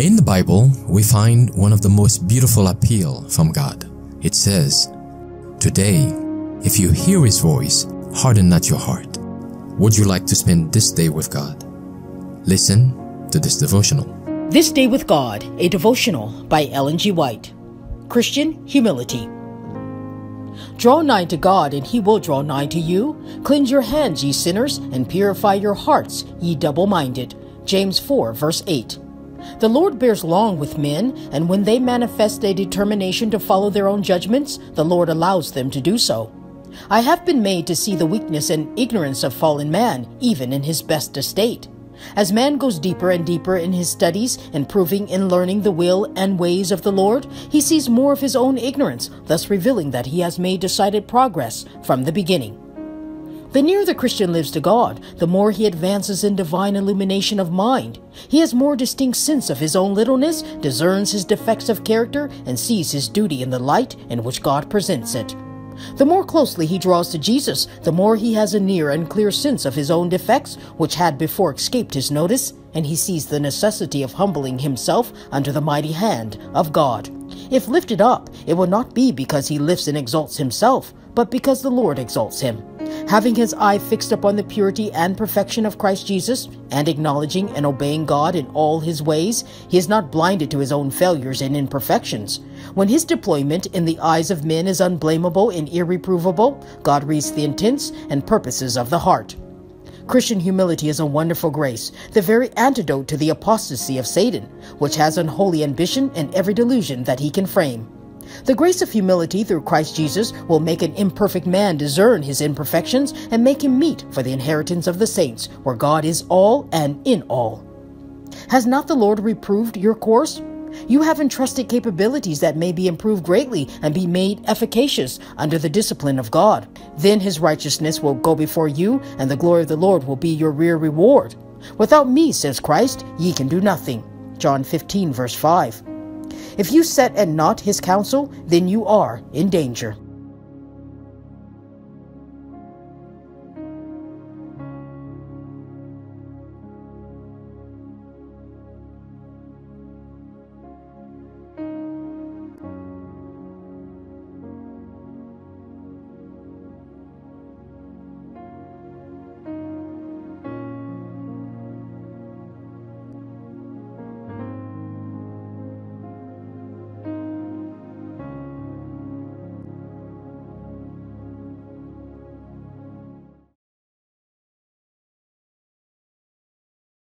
In the Bible, we find one of the most beautiful appeal from God. It says, "Today, if you hear His voice, harden not your heart." Would you like to spend this day with God? Listen to this devotional. This Day with God, a devotional by Ellen G. White. Christian humility. Draw nigh to God, and He will draw nigh to you. Cleanse your hands, ye sinners, and purify your hearts, ye double-minded. James 4, verse 8. The Lord bears long with men, and when they manifest a determination to follow their own judgments, the Lord allows them to do so. I have been made to see the weakness and ignorance of fallen man, even in his best estate. As man goes deeper and deeper in his studies, improving in learning the will and ways of the Lord, he sees more of his own ignorance, thus revealing that he has made decided progress from the beginning. The nearer the Christian lives to God, the more he advances in divine illumination of mind. He has more distinct sense of his own littleness, discerns his defects of character, and sees his duty in the light in which God presents it. The more closely he draws to Jesus, the more he has a near and clear sense of his own defects, which had before escaped his notice, and he sees the necessity of humbling himself under the mighty hand of God. If lifted up, it will not be because he lifts and exalts himself, but because the Lord exalts him. Having his eye fixed upon the purity and perfection of Christ Jesus, and acknowledging and obeying God in all his ways, he is not blinded to his own failures and imperfections. When his deployment in the eyes of men is unblameable and irreprovable, God reads the intents and purposes of the heart. Christian humility is a wonderful grace, the very antidote to the apostasy of Satan, which has unholy ambition and every delusion that he can frame. The grace of humility through Christ Jesus will make an imperfect man discern his imperfections and make him meet for the inheritance of the saints, where God is all and in all. Has not the Lord reproved your course? You have entrusted capabilities that may be improved greatly and be made efficacious under the discipline of God. Then his righteousness will go before you, and the glory of the Lord will be your rear reward. Without me, says Christ, ye can do nothing. John 15, verse 5. If you set at naught his counsel, then you are in danger.